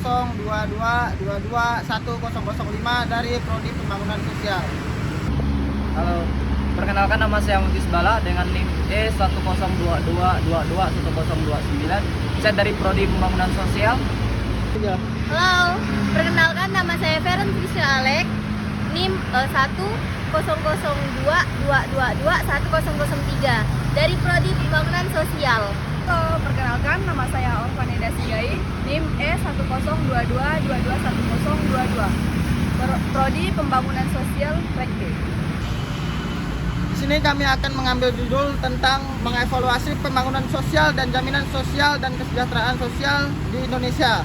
102222105 dari Prodi Pembangunan Sosial. Halo, perkenalkan nama saya Mutis Bala dengan NIM E1022221029. Saya dari Prodi Pembangunan Sosial. Halo, perkenalkan nama saya Feren Trisha Alek, NIM 10022221003 dari Prodi Pembangunan Sosial. Halo, perkenalkan nama saya Orvaneda Sigai, NIM E1022221022, Prodi Pembangunan Sosial Rekti. Di sini kami akan mengambil judul tentang mengevaluasi pembangunan sosial dan jaminan sosial dan kesejahteraan sosial di Indonesia.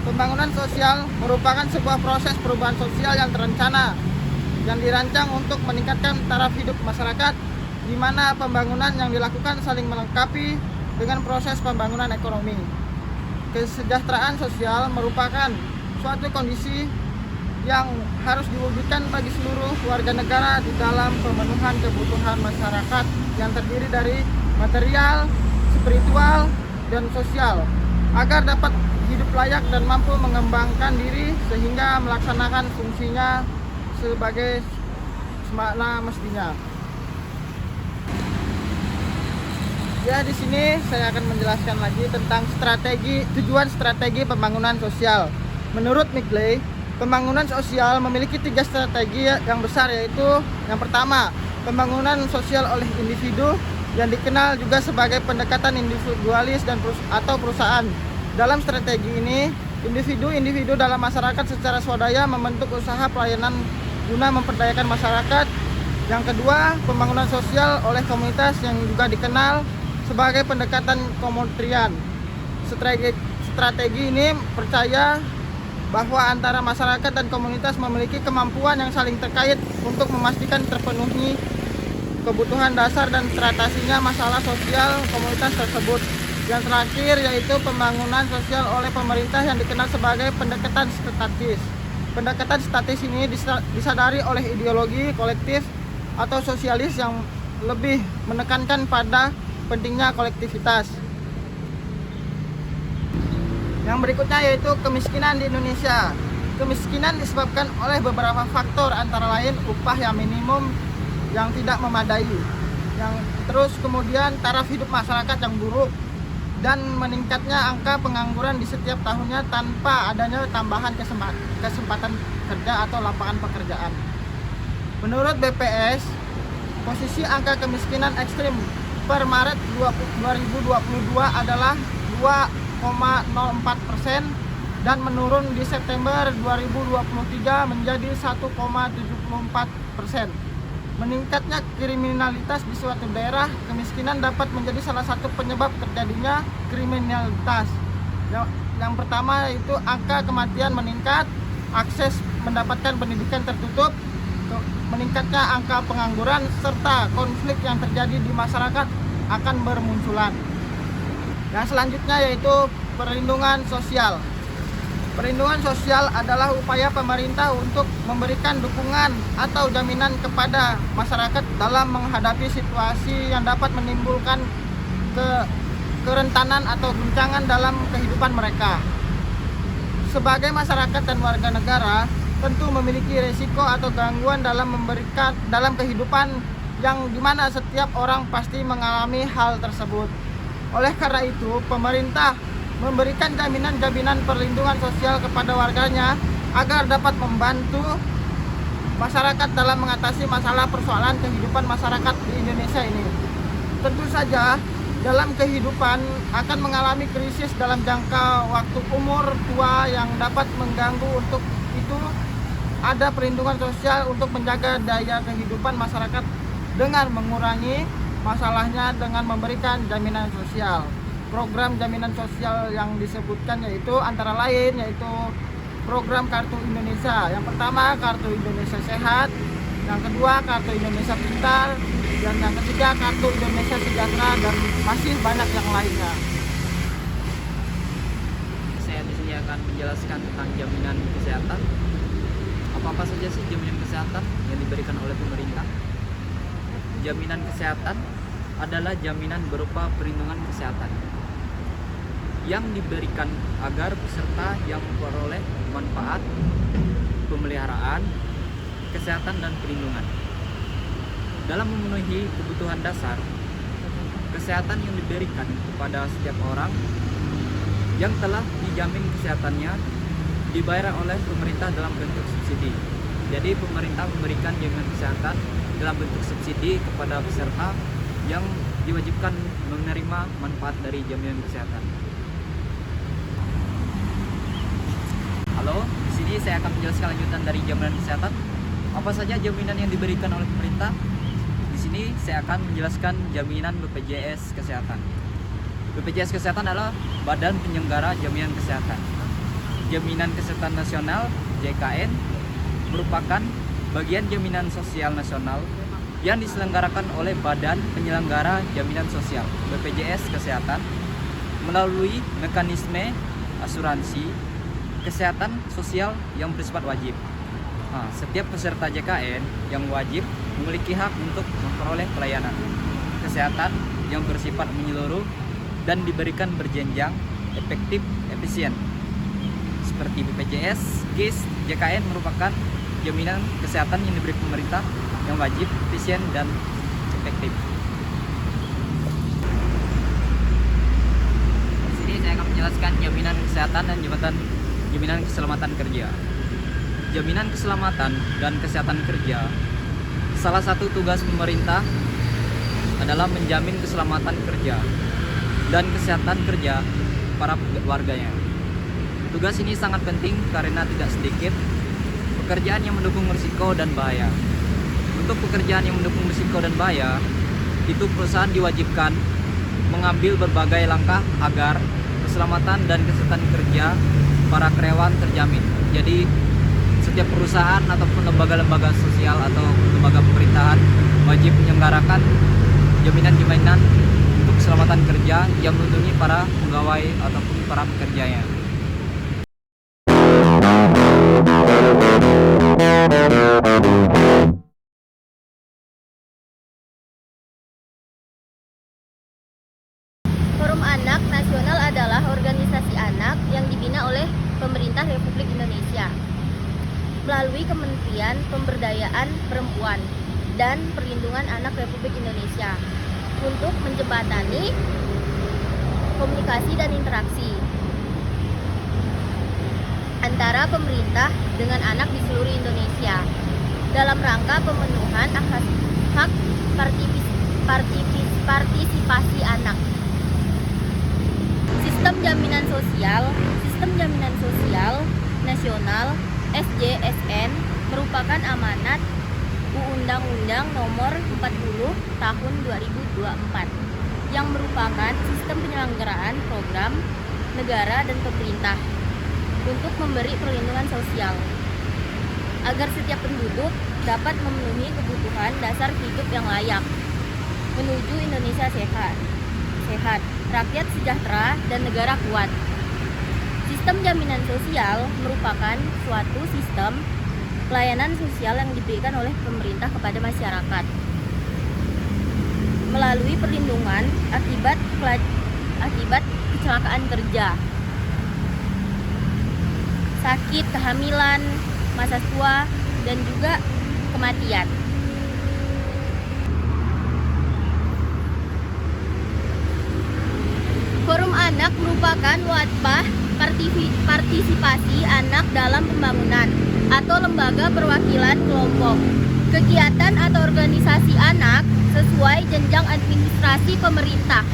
Pembangunan sosial merupakan sebuah proses perubahan sosial yang terencana yang dirancang untuk meningkatkan taraf hidup masyarakat, di mana pembangunan yang dilakukan saling melengkapi dengan proses pembangunan ekonomi. Kesejahteraan sosial merupakan suatu kondisi yang harus diwujudkan bagi seluruh warga negara di dalam pemenuhan kebutuhan masyarakat yang terdiri dari material, spiritual, dan sosial, agar dapat hidup layak dan mampu mengembangkan diri sehingga melaksanakan fungsinya sebagai semana mestinya. Ya, di sini saya akan menjelaskan lagi tentang tujuan strategi pembangunan sosial. Menurut Migley, pembangunan sosial memiliki 3 strategi yang besar, yaitu yang pertama, pembangunan sosial oleh individu yang dikenal juga sebagai pendekatan individualis atau perusahaan. Dalam strategi ini, individu dalam masyarakat secara swadaya membentuk usaha pelayanan guna memperdayakan masyarakat. Yang kedua, pembangunan sosial oleh komunitas yang juga dikenal sebagai pendekatan komunitrian. Strategi ini percaya bahwa antara masyarakat dan komunitas memiliki kemampuan yang saling terkait untuk memastikan terpenuhi kebutuhan dasar dan teratasinya masalah sosial komunitas tersebut. Yang terakhir yaitu pembangunan sosial oleh pemerintah yang dikenal sebagai pendekatan statis. Pendekatan statis ini disadari oleh ideologi kolektif atau sosialis yang lebih menekankan pada pentingnya kolektivitas. Yang berikutnya yaitu kemiskinan di Indonesia. Kemiskinan disebabkan oleh beberapa faktor, antara lain upah yang minimum yang tidak memadai, terus kemudian taraf hidup masyarakat yang buruk, dan meningkatnya angka pengangguran di setiap tahunnya tanpa adanya tambahan kesempatan kerja atau lapangan pekerjaan. Menurut BPS, posisi angka kemiskinan ekstrim per Maret 2022 adalah 2,04% dan menurun di September 2023 menjadi 1,74%. Meningkatnya kriminalitas di suatu daerah, kemiskinan dapat menjadi salah satu penyebab terjadinya kriminalitas. Yang pertama yaitu angka kematian meningkat, akses mendapatkan pendidikan tertutup, meningkatnya angka pengangguran, serta konflik yang terjadi di masyarakat akan bermunculan. Yang selanjutnya yaitu perlindungan sosial. Perlindungan sosial adalah upaya pemerintah untuk memberikan dukungan atau jaminan kepada masyarakat dalam menghadapi situasi yang dapat menimbulkan kerentanan atau guncangan dalam kehidupan mereka. Sebagai masyarakat dan warga negara, tentu memiliki risiko atau gangguan dalam kehidupan yang dimana setiap orang pasti mengalami hal tersebut. Oleh karena itu, pemerintah memberikan jaminan perlindungan sosial kepada warganya agar dapat membantu masyarakat dalam mengatasi masalah persoalan kehidupan masyarakat di Indonesia ini. Tentu saja dalam kehidupan akan mengalami krisis dalam jangka waktu umur tua yang dapat mengganggu. Untuk itu ada perlindungan sosial untuk menjaga daya kehidupan masyarakat dengan mengurangi masalahnya dengan memberikan jaminan sosial. Program jaminan sosial yang disebutkan yaitu antara lain yaitu program Kartu Indonesia. Yang pertama Kartu Indonesia Sehat, yang kedua Kartu Indonesia Pintar, dan yang ketiga Kartu Indonesia Sejahtera, dan masih banyak yang lainnya. Saya di sini akan menjelaskan tentang jaminan kesehatan. Apa saja sih jaminan kesehatan yang diberikan oleh pemerintah? Jaminan kesehatan adalah jaminan berupa perlindungan kesehatan. yang diberikan agar peserta yang memperoleh manfaat pemeliharaan, kesehatan, dan perlindungan. Dalam memenuhi kebutuhan dasar, kesehatan yang diberikan kepada setiap orang yang telah dijamin kesehatannya dibayar oleh pemerintah dalam bentuk subsidi. Jadi pemerintah memberikan jaminan kesehatan dalam bentuk subsidi kepada peserta yang diwajibkan menerima manfaat dari jaminan kesehatan. Halo, di sini saya akan menjelaskan lanjutan dari jaminan kesehatan. Apa saja jaminan yang diberikan oleh pemerintah? Di sini saya akan menjelaskan jaminan BPJS Kesehatan. BPJS Kesehatan adalah Badan Penyelenggara Jaminan Kesehatan. Jaminan Kesehatan Nasional (JKN) merupakan bagian jaminan sosial nasional yang diselenggarakan oleh Badan Penyelenggara Jaminan Sosial BPJS Kesehatan melalui mekanisme asuransi kesehatan sosial yang bersifat wajib. Setiap peserta JKN yang wajib memiliki hak untuk memperoleh pelayanan kesehatan yang bersifat menyeluruh dan diberikan berjenjang, efektif, efisien. Seperti BPJS, KIS, JKN merupakan jaminan kesehatan yang diberi pemerintah yang wajib, efisien, dan efektif. Di sini saya akan menjelaskan jaminan kesehatan dan jaminan keselamatan kerja. Jaminan keselamatan dan kesehatan kerja, salah satu tugas pemerintah adalah menjamin keselamatan kerja dan kesehatan kerja para warganya. Tugas ini sangat penting karena tidak sedikit pekerjaan yang mendukung risiko dan bahaya. Untuk pekerjaan yang mendukung risiko dan bahaya, itu perusahaan diwajibkan mengambil berbagai langkah agar keselamatan dan kesehatan kerja para karyawan terjamin. Jadi setiap perusahaan ataupun lembaga-lembaga sosial atau lembaga pemerintahan wajib menyelenggarakan jaminan-jaminan untuk keselamatan kerja yang melindungi para pegawai ataupun para pekerjanya. Forum Anak Nasional adalah organisasi anak yang dibina oleh pemerintah Republik Indonesia melalui Kementerian Pemberdayaan Perempuan dan Perlindungan Anak Republik Indonesia untuk menjembatani komunikasi dan interaksi antara pemerintah dengan anak di seluruh Indonesia dalam rangka pemenuhan hak partisipasi anak. Sistem Jaminan Sosial Nasional (SJSN) merupakan amanat Undang-Undang Nomor 40 Tahun 2024 yang merupakan sistem penyelenggaraan program negara dan pemerintah untuk memberi perlindungan sosial agar setiap penduduk dapat memenuhi kebutuhan dasar hidup yang layak menuju Indonesia sehat, rakyat sejahtera, dan negara kuat. Sistem jaminan sosial merupakan suatu sistem pelayanan sosial yang diberikan oleh pemerintah kepada masyarakat melalui perlindungan akibat kecelakaan kerja, sakit, kehamilan, masa tua, dan juga kematian. Forum Anak merupakan wadah partisipasi anak dalam pembangunan atau lembaga perwakilan kelompok, kegiatan atau organisasi anak sesuai jenjang administrasi pemerintah.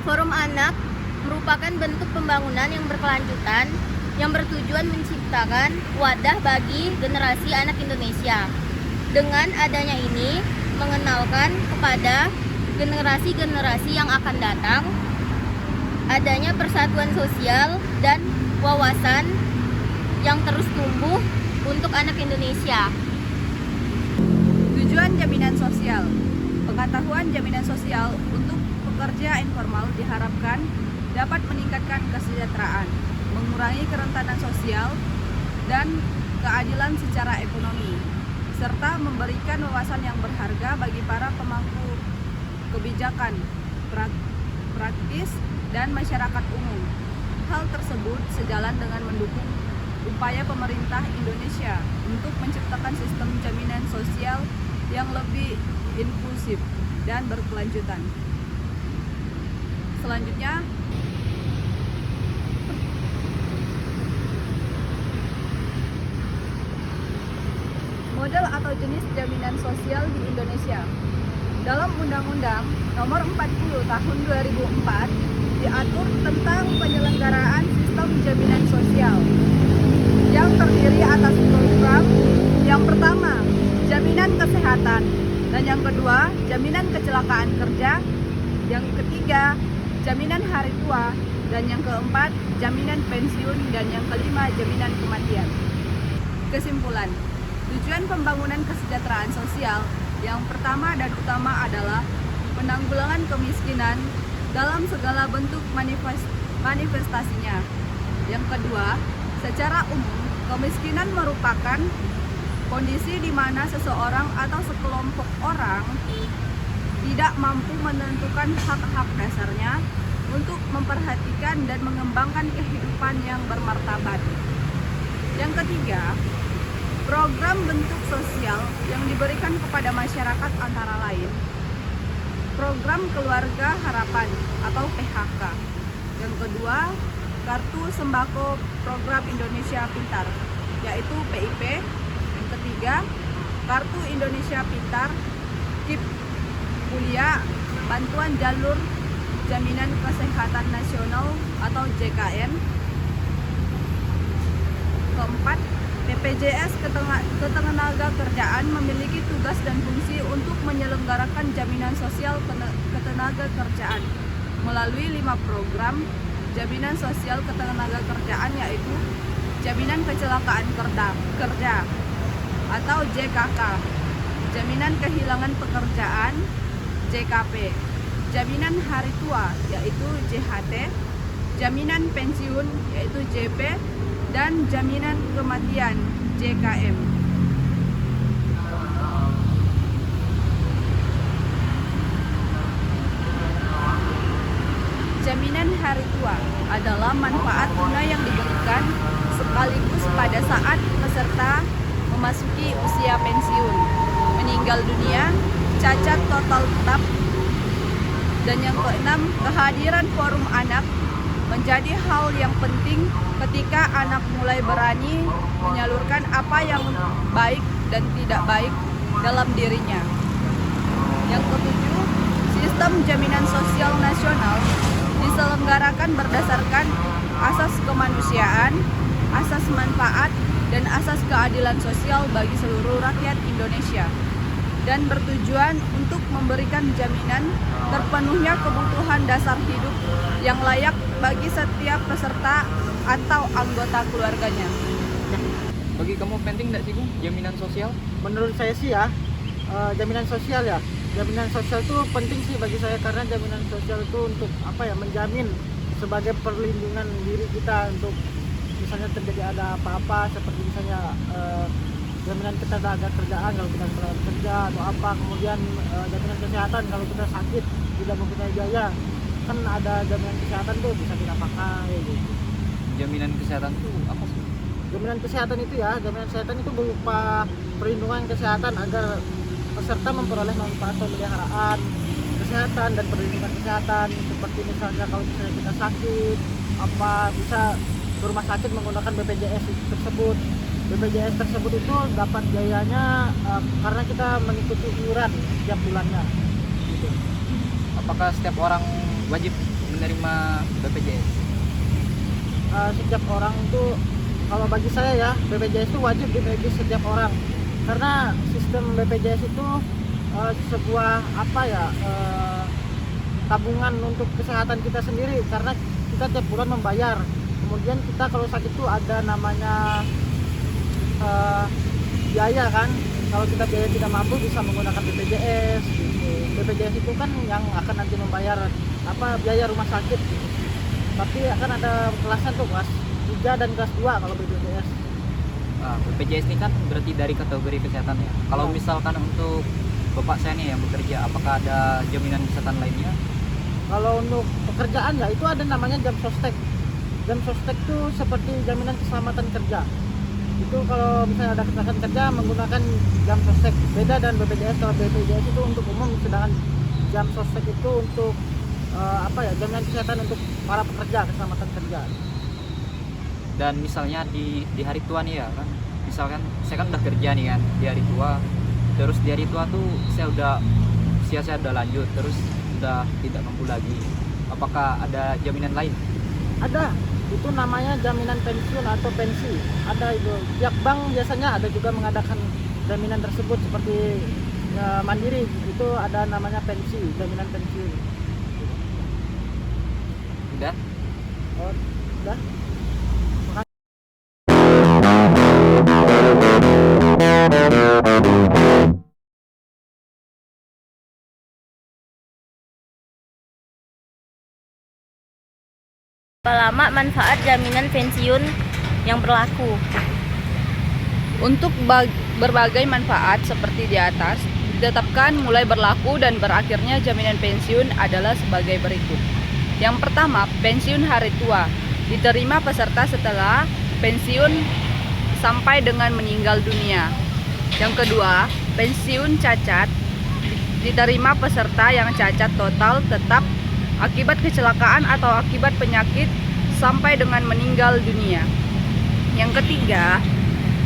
Forum Anak merupakan bentuk pembangunan yang berkelanjutan yang bertujuan menciptakan wadah bagi generasi anak Indonesia. Dengan adanya ini, mengenalkan kepada generasi-generasi yang akan datang adanya persatuan sosial dan wawasan yang terus tumbuh untuk anak Indonesia. Tujuan jaminan sosial. Pengetahuan jaminan sosial untuk pekerja informal diharapkan dapat meningkatkan kesejahteraan, mengurangi kerentanan sosial, dan keadilan secara ekonomi, serta memberikan wawasan yang berharga bagi para pemangku kebijakan praktis dan masyarakat umum. Hal tersebut sejalan dengan mendukung upaya pemerintah Indonesia untuk menciptakan sistem jaminan sosial yang lebih inklusif dan berkelanjutan. Selanjutnya, model atau jenis jaminan sosial di Indonesia. Dalam Undang-Undang Nomor 40 Tahun 2004 diatur tentang penyelenggaraan sistem jaminan sosial yang terdiri atas program. Yang pertama, jaminan kesehatan, dan yang kedua, jaminan kecelakaan kerja, yang ketiga, jaminan hari tua, dan yang keempat, jaminan pensiun, dan yang kelima, jaminan kematian. Kesimpulan, tujuan pembangunan kesejahteraan sosial yang pertama dan utama adalah penanggulangan kemiskinan dalam segala bentuk manifestasinya. Yang kedua, secara umum, kemiskinan merupakan kondisi di mana seseorang atau sekelompok orang tidak mampu menentukan hak-hak dasarnya untuk memperhatikan dan mengembangkan kehidupan yang bermartabat. Yang ketiga, program bentuk sosial yang diberikan kepada masyarakat antara lain program Keluarga Harapan atau PHK. Yang kedua, Kartu Sembako Program Indonesia Pintar, yaitu PIP. Yang ketiga, Kartu Indonesia Pintar, KIP Kuliah, Bantuan Jalur Jaminan Kesehatan Nasional atau JKN. Keempat, BPJS Ketenagakerjaan memiliki tugas dan fungsi untuk menyelenggarakan jaminan sosial ketenagakerjaan melalui 5 program jaminan sosial ketenagakerjaan, yaitu Jaminan Kecelakaan Kerja atau JKK, Jaminan Kehilangan Pekerjaan JKP, Jaminan Hari Tua yaitu JHT, Jaminan Pensiun yaitu JP, dan Jaminan Kematian JKM. Jaminan hari tua adalah manfaat guna yang diberikan sekaligus pada saat peserta memasuki usia pensiun, meninggal dunia, cacat total tetap, dan yang keenam, kehadiran forum anak menjadi hal yang penting ketika anak mulai berani menyalurkan apa yang baik dan tidak baik dalam dirinya. Yang ketujuh, sistem jaminan sosial nasional diselenggarakan berdasarkan asas kemanusiaan, asas manfaat, dan asas keadilan sosial bagi seluruh rakyat Indonesia, dan bertujuan untuk memberikan jaminan terpenuhnya kebutuhan dasar hidup yang layak bagi setiap peserta atau anggota keluarganya. Bagi kamu penting nggak sih Bu jaminan sosial? Menurut saya sih ya, jaminan sosial itu penting sih bagi saya, karena jaminan sosial itu untuk menjamin sebagai perlindungan diri kita untuk misalnya terjadi ada apa-apa, seperti misalnya jaminan ketenagakerjaan kalau kita kehilangan kerja atau apa, kemudian jaminan kesehatan kalau kita sakit tidak mempunyai biaya, kan ada jaminan kesehatan tuh bisa kita pakai gitu. Jaminan kesehatan itu apa sih? Jaminan kesehatan itu berupa perlindungan kesehatan agar peserta memperoleh manfaat pemeliharaan kesehatan dan perlindungan kesehatan, seperti misalnya kalau misalnya kita sakit bisa ke rumah sakit menggunakan BPJS tersebut. BPJS tersebut itu dapat biayanya karena kita mengikuti iuran setiap bulannya gitu. Apakah setiap orang wajib menerima BPJS? Setiap orang itu, kalau bagi saya ya, BPJS itu wajib dimiliki setiap orang, karena sistem BPJS itu sebuah tabungan untuk kesehatan kita sendiri, karena kita tiap bulan membayar. Kemudian kita kalau sakit itu ada namanya biaya kan, kalau kita biaya tidak mampu bisa menggunakan BPJS gitu. BPJS itu kan yang akan nanti membayar biaya rumah sakit gitu. Tapi akan ada kelasan tuh, kelas 3 dan kelas 2 kalau BPJS. Nah, BPJS ini kan berarti dari kategori kesehatan ya. Kalau Ya. misalkan untuk bapak saya nih yang bekerja, apakah ada jaminan kesehatan lainnya? Kalau untuk pekerjaan ya itu ada namanya jam sostek. Jam sostek itu seperti jaminan keselamatan kerja. Itu kalau misalnya ada kecelakaan kerja menggunakan jam sostek. Beda dengan BPJS. Kalau BPJS itu untuk umum, sedangkan jam sostek itu untuk jaminan kesehatan untuk para pekerja, keselamatan kerja. Dan misalnya di hari tua nih ya kan, misalkan saya kan udah kerja nih kan di hari tua, terus di hari tua tuh usia saya udah lanjut, terus udah tidak mampu lagi, apakah ada jaminan lain? Ada, itu namanya jaminan pensiun atau pensi. Ada itu. Tiap bank biasanya ada juga mengadakan jaminan tersebut seperti Mandiri, itu ada namanya pensi, jaminan pensiun. Udah. Oh, udah. Berapa lama manfaat jaminan pensiun yang berlaku? Untuk berbagai manfaat seperti di atas, ditetapkan mulai berlaku dan berakhirnya jaminan pensiun adalah sebagai berikut. Yang pertama, pensiun hari tua. Diterima peserta setelah pensiun sampai dengan meninggal dunia. Yang kedua, pensiun cacat. Diterima peserta yang cacat total tetap akibat kecelakaan atau akibat penyakit sampai dengan meninggal dunia. Yang ketiga,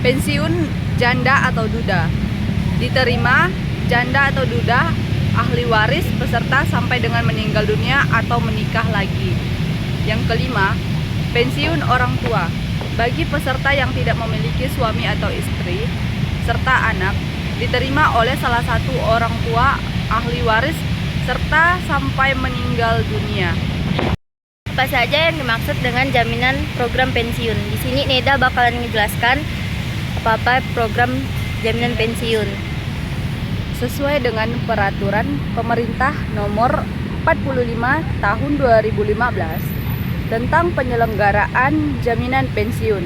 pensiun janda atau duda. Diterima janda atau duda ahli waris peserta sampai dengan meninggal dunia atau menikah lagi. Yang kelima, pensiun orang tua. Bagi peserta yang tidak memiliki suami atau istri serta anak, diterima oleh salah satu orang tua ahli waris serta sampai meninggal dunia. Apa saja yang dimaksud dengan jaminan program pensiun? Di sini Neda bakalan menjelaskan apa-apa program jaminan pensiun. Sesuai dengan peraturan pemerintah nomor 45 tahun 2015 tentang penyelenggaraan jaminan pensiun.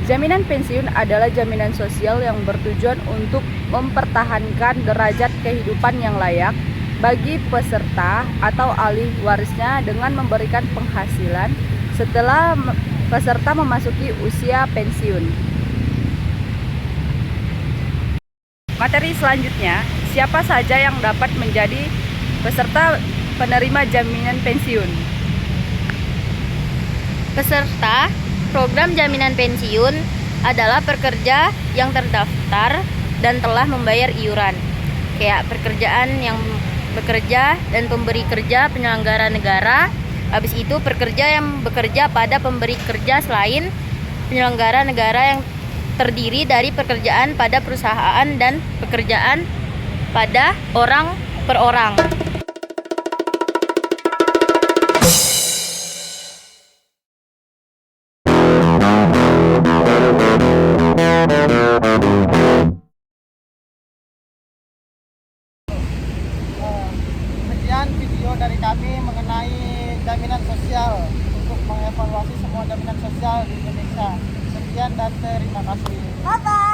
Jaminan pensiun adalah jaminan sosial yang bertujuan untuk mempertahankan derajat kehidupan yang layak bagi peserta atau ahli warisnya dengan memberikan penghasilan setelah peserta memasuki usia pensiun. Materi selanjutnya, siapa saja yang dapat menjadi peserta penerima jaminan pensiun? Peserta program jaminan pensiun adalah pekerja yang terdaftar dan telah membayar iuran. Kayak pekerjaan yang bekerja dan pemberi kerja penyelenggara negara. Habis itu pekerja yang bekerja pada pemberi kerja selain penyelenggara negara yang terdiri dari pekerjaan pada perusahaan dan pekerjaan pada orang per orang. Sekian video dari kami mengenai jaminan sosial untuk mengevaluasi semua jaminan sosial di Indonesia. Sekian dan terima kasih. Bye-bye.